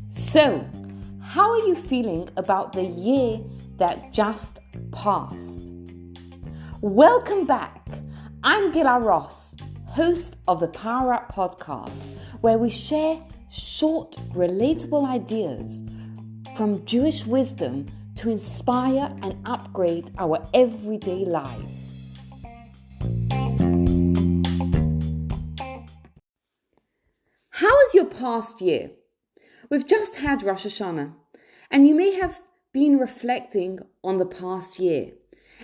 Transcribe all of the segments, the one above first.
So, how are you feeling about the year that just passed? Welcome back. I'm Gila Ross, host of the Power Up podcast, where we share short, relatable ideas from Jewish wisdom to inspire and upgrade our everyday lives. How was your past year? We've just had Rosh Hashanah, and you may have been reflecting on the past year,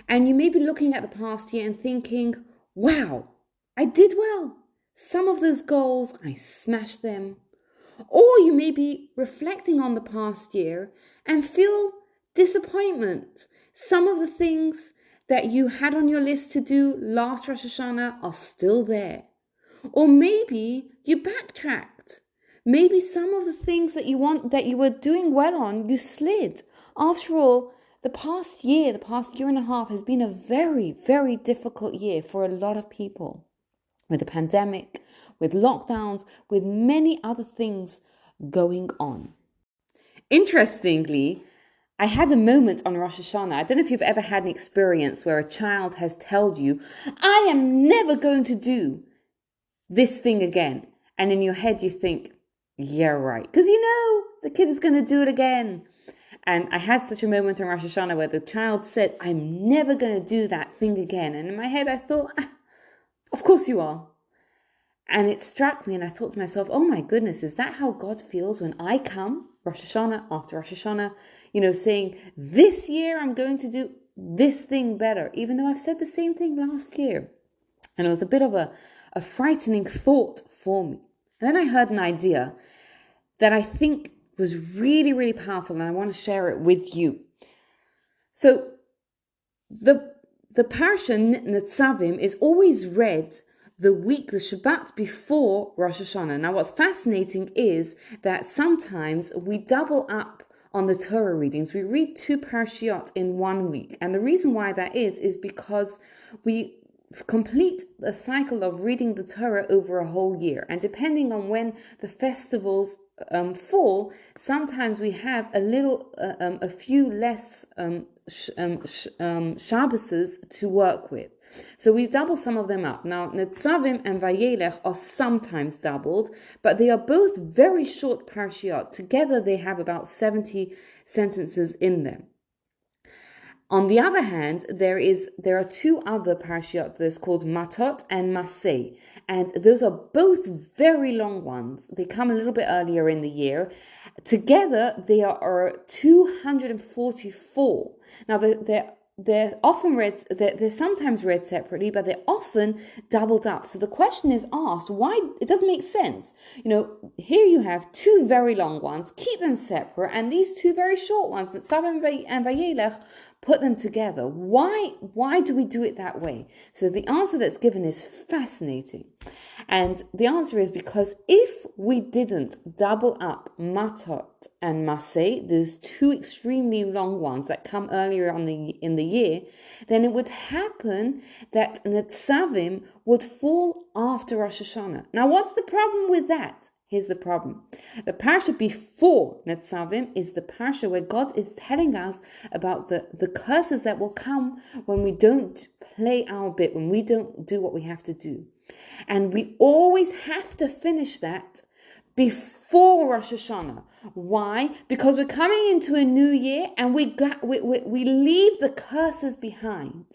and you may be looking at the past year and thinking, wow, I did well. Some of those goals, I smashed them. Or you may be reflecting on the past year and feel disappointment. Some of the things that you had on your list to do last Rosh Hashanah are still there. Or maybe you backtracked. Maybe some of the things that you were doing well on, you slid. After all, the past year and a half has been a very, very difficult year for a lot of people. With the pandemic, with lockdowns, with many other things going on. Interestingly, I had a moment on Rosh Hashanah. I don't know if you've ever had an experience where a child has told you, I am never going to do this thing again. And in your head you think, yeah, right. Because you know the kid is going to do it again. And I had such a moment on Rosh Hashanah where the child said, I'm never going to do that thing again. And in my head I thought, of course you are. And it struck me and I thought to myself, oh my goodness, is that how God feels when I come Rosh Hashanah after Rosh Hashanah, saying this year I'm going to do this thing better, even though I've said the same thing last year. And it was a bit of a frightening thought for me. And then I heard an idea that I think was really, really powerful, and I want to share it with you. So the Parsha Netzavim is always read the week, the Shabbat before Rosh Hashanah. Now, what's fascinating is that sometimes we double up on the Torah readings. We read 2 Parshiot in 1 week. And the reason why that is because we complete a cycle of reading the Torah over a whole year. And depending on when the festivals fall, sometimes we have a few less Shabbases to work with. So we double some of them up. Now, Netzavim and Vayelech are sometimes doubled, but they are both very short parshiot. Together, they have about 70 sentences in them. On the other hand, there are 2 other parashiot that's called Matot and Maseh, and those are both very long ones. They come a little bit earlier in the year. Together, they are 244. Now, they're often read. They're sometimes read separately, but they're often doubled up. So the question is asked: why? It doesn't make sense. Here you have 2 very long ones. Keep them separate, and these 2 very short ones, Netzavim and Vayelech, put them together. Why do we do it that way? So the answer that's given is fascinating. And the answer is because if we didn't double up Matot and Maseh, those 2 extremely long ones that come earlier in the year, then it would happen that Netzavim would fall after Rosh Hashanah. Now, what's the problem with that? Here's the problem. The parsha before Netzavim is the parsha where God is telling us about the curses that will come when we don't play our bit, when we don't do what we have to do. And we always have to finish that before Rosh Hashanah. Why? Because we're coming into a new year and we leave the curses behind.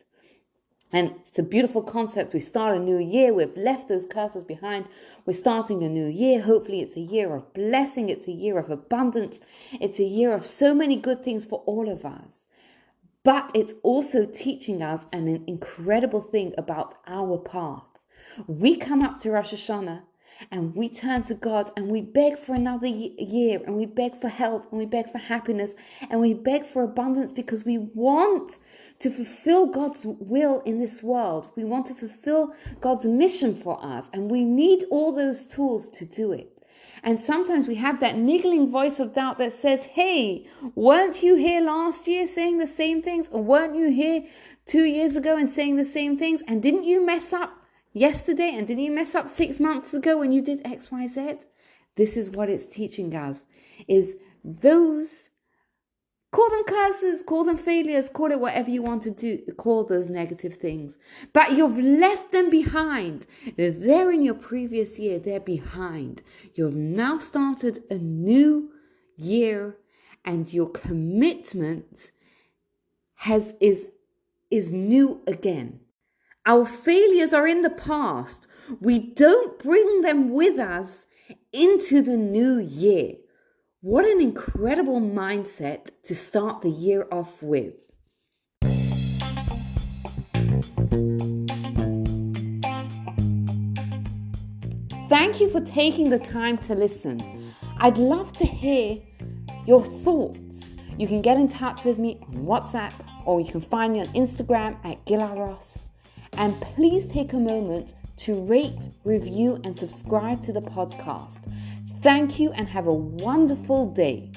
And it's a beautiful concept. We start a new year. We've left those curses behind. We're starting a new year. Hopefully it's a year of blessing. It's a year of abundance. It's a year of so many good things for all of us. But it's also teaching us an incredible thing about our path. We come up to Rosh Hashanah and we turn to God and we beg for another year, and we beg for health, and we beg for happiness, and we beg for abundance because we want to fulfill God's will in this world. We want to fulfill God's mission for us, and we need all those tools to do it. And sometimes we have that niggling voice of doubt that says, hey, weren't you here last year saying the same things? Or weren't you here 2 years ago and saying the same things? And didn't you mess up yesterday and didn't you mess up 6 months ago when you did XYZ? This is what it's teaching us, is those, call them curses, call them failures, call it whatever you want to do, call those negative things. But you've left them behind. They're in your previous year, they're behind. You've now started a new year and your commitment is new again. Our failures are in the past. We don't bring them with us into the new year. What an incredible mindset to start the year off with. Thank you for taking the time to listen. I'd love to hear your thoughts. You can get in touch with me on WhatsApp or you can find me on Instagram at Gilaros. And please take a moment to rate, review, and subscribe to the podcast. Thank you and have a wonderful day.